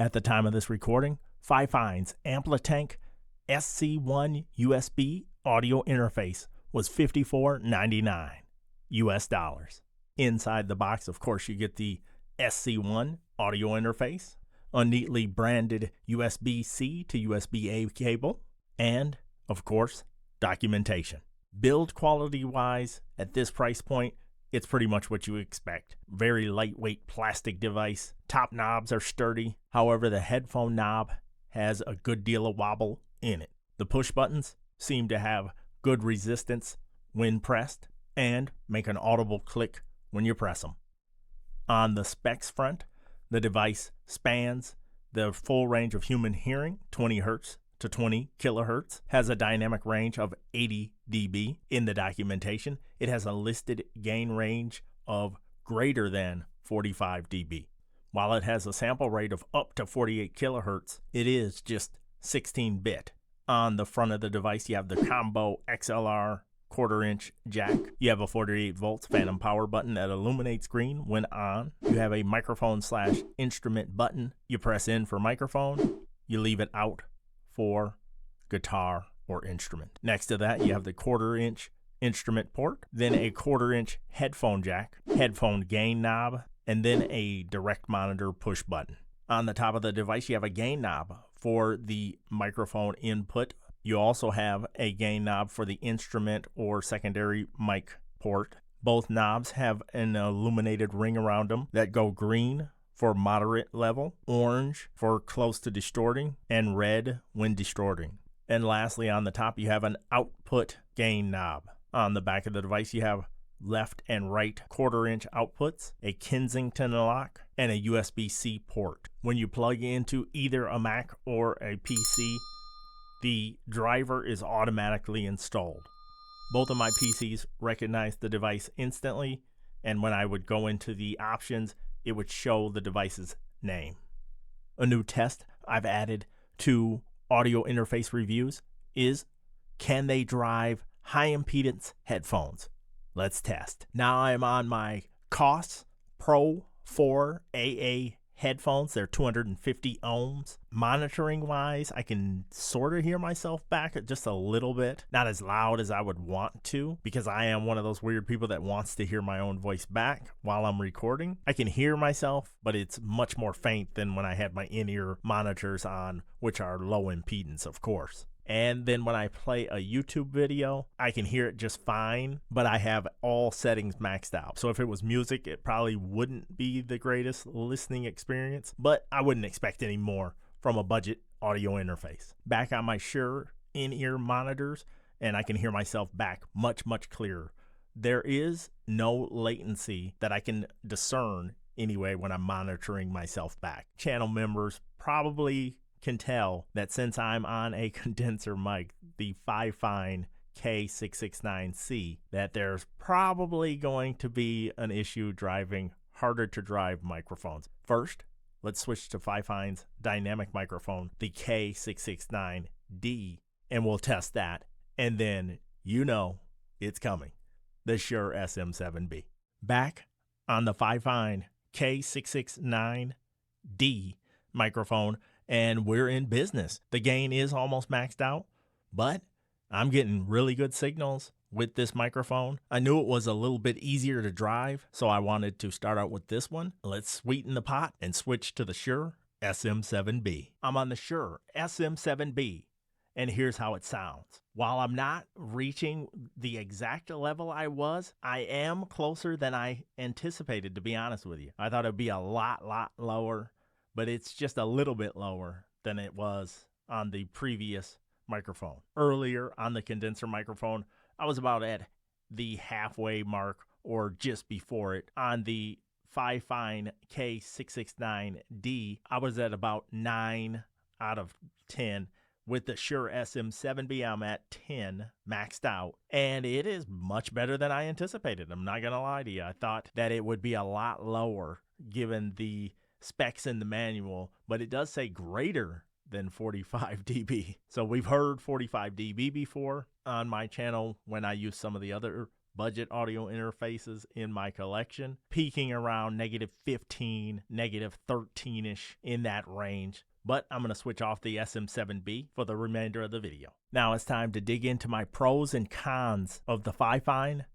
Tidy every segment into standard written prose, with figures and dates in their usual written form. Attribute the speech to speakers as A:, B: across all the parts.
A: At the time of this recording, Fifine's Amplitank SC1 USB audio interface was $54.99 US dollars. Inside the box, of course, you get the SC1 audio interface, a neatly branded USB-C to USB-A cable, and, of course, documentation. Build quality-wise, at this price point, it's pretty much what you expect. Very lightweight plastic device. Top knobs are sturdy. However, the headphone knob has a good deal of wobble in it. The push buttons seem to have good resistance when pressed and make an audible click when you press them. On the specs front, the device spans the full range of human hearing, 20 Hz to 20 kilohertz, has a dynamic range of 80 dB. In the documentation, it has a listed gain range of greater than 45 dB. While it has a sample rate of up to 48 kilohertz, it is just 16-bit. On the front of the device, you have the combo XLR quarter-inch jack. You have a 48 volts phantom power button that illuminates green when on. You have a microphone/instrument button. You press in for microphone. You leave it out for guitar or instrument. Next to that, you have the quarter-inch instrument port, then a quarter-inch headphone jack, headphone gain knob, and then a direct monitor push button. On the top of the device, you have a gain knob for the microphone input. You also have a gain knob for the instrument or secondary mic port. Both knobs have an illuminated ring around them that go green for moderate level, orange for close to distorting, and red when distorting. And lastly, on the top, you have an output gain knob. On the back of the device, you have left and right quarter-inch outputs, a Kensington lock, and a USB-C port. When you plug into either a Mac or a PC, the driver is automatically installed. Both of my PCs recognize the device instantly, and when I would go into the options, it would show the device's name. A new test I've added to audio interface reviews is, can they drive high impedance headphones? Let's test. Now I'm on my COS Pro 4 AA headphones. They're 250 ohms. Monitoring wise, I can sort of hear myself back just a little bit. Not as loud as I would want to, because I am one of those weird people that wants to hear my own voice back while I'm recording. I can hear myself, but it's much more faint than when I had my in-ear monitors on, which are low impedance, of course. And then when I play a YouTube video, I can hear it just fine, but I have all settings maxed out. So if it was music, it probably wouldn't be the greatest listening experience, but I wouldn't expect any more from a budget audio interface. Back on my Shure in-ear monitors, and I can hear myself back much, much clearer. There is no latency that I can discern anyway when I'm monitoring myself back. Channel members probably can tell that since I'm on a condenser mic, the Fifine K669C, that there's probably going to be an issue driving harder to drive microphones. First, let's switch to Fifine's dynamic microphone, the K669D, and we'll test that. And then, you know, it's coming, the Shure SM7B. Back on the Fifine K669D microphone, and we're in business. The gain is almost maxed out, but I'm getting really good signals with this microphone. I knew it was a little bit easier to drive, so I wanted to start out with this one. Let's sweeten the pot and switch to the Shure SM7B. I'm on the Shure SM7B, and here's how it sounds. While I'm not reaching the exact level I was, I am closer than I anticipated, to be honest with you. I thought it'd be a lot lower, but it's just a little bit lower than it was on the previous microphone. Earlier on the condenser microphone, I was about at the halfway mark or just before it. On the Fifine K669D, I was at about 9 out of 10. With the Shure SM7B, I'm at 10, maxed out, and it is much better than I anticipated. I'm not going to lie to you. I thought that it would be a lot lower given the specs in the manual, but it does say greater than 45 dB. So we've heard 45 dB before on my channel when I use some of the other budget audio interfaces in my collection, peaking around -15, -13-ish in that range. But I'm going to switch off the SM7B for the remainder of the video. Now it's time to dig into my pros and cons of the Fifine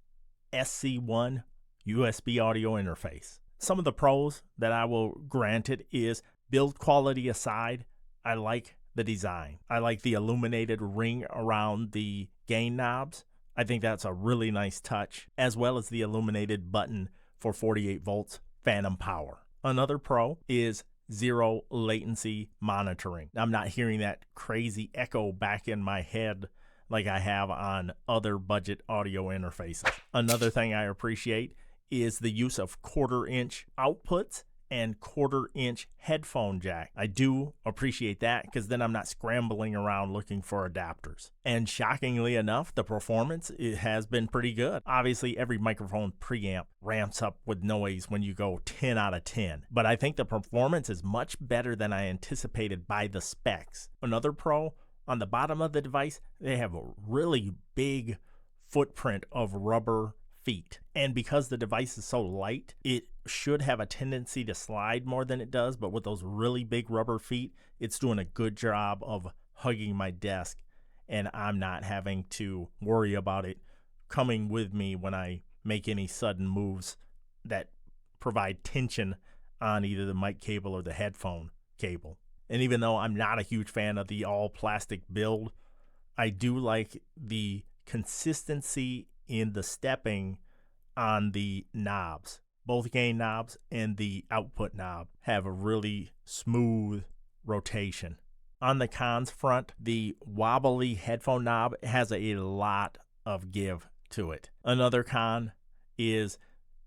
A: SC1 USB audio interface. Some of the pros that I will grant it is, build quality aside, I like the design. I like the illuminated ring around the gain knobs. I think that's a really nice touch, as well as the illuminated button for 48 volts phantom power. Another pro is zero latency monitoring. I'm not hearing that crazy echo back in my head like I have on other budget audio interfaces. Another thing I appreciate is the use of 1/4-inch outputs and 1/4-inch headphone jack. I do appreciate that because then I'm not scrambling around looking for adapters. And shockingly enough, the performance, it has been pretty good. Obviously, every microphone preamp ramps up with noise when you go 10 out of 10, but I think the performance is much better than I anticipated by the specs. Another pro, on the bottom of the device, they have a really big footprint of rubber feet. And because the device is so light, it should have a tendency to slide more than it does, but with those really big rubber feet, it's doing a good job of hugging my desk, and I'm not having to worry about it coming with me when I make any sudden moves that provide tension on either the mic cable or the headphone cable. And even though I'm not a huge fan of the all plastic build, I do like the consistency in the stepping on the knobs. Both gain knobs and the output knob have a really smooth rotation. On the cons front, the wobbly headphone knob has a lot of give to it. Another con is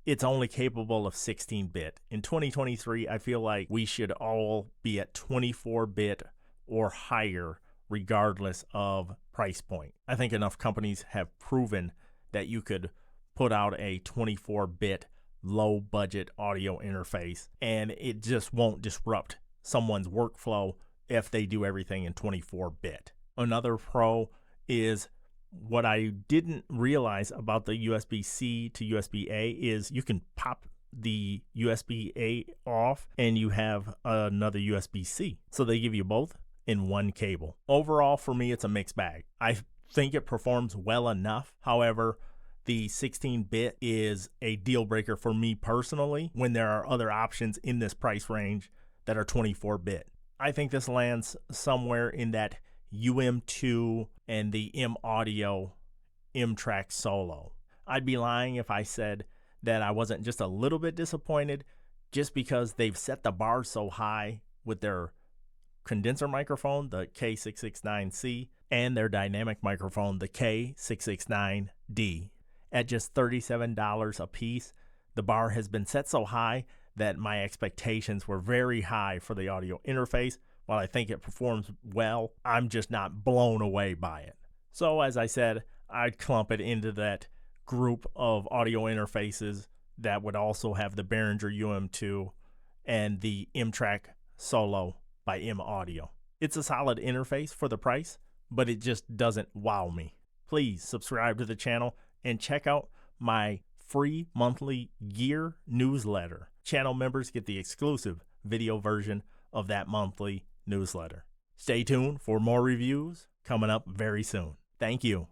A: it's only capable of 16-bit. In 2023, I feel like we should all be at 24-bit or higher regardless of price point. I think enough companies have proven that you could put out a 24-bit low budget audio interface and it just won't disrupt someone's workflow if they do everything in 24-bit. Another pro is what I didn't realize about the USB-C to USB-A is you can pop the USB-A off and you have another USB-C. So they give you both in one cable. Overall, for me, it's a mixed bag. I think it performs well enough. However, the 16-bit is a deal breaker for me personally when there are other options in this price range that are 24-bit. I think this lands somewhere in that UM2 and the M Audio M-Track Solo. I'd be lying if I said that I wasn't just a little bit disappointed just because they've set the bar so high with their condenser microphone, the K669C, and their dynamic microphone, the K669D. At just $37 a piece, the bar has been set so high that my expectations were very high for the audio interface. While I think it performs well, I'm just not blown away by it. So as I said, I'd clump it into that group of audio interfaces that would also have the Behringer UM2 and the M-Track Solo by M Audio. It's a solid interface for the price, but it just doesn't wow me. Please subscribe to the channel and check out my free monthly gear newsletter. Channel members get the exclusive video version of that monthly newsletter. Stay tuned for more reviews coming up very soon. Thank you.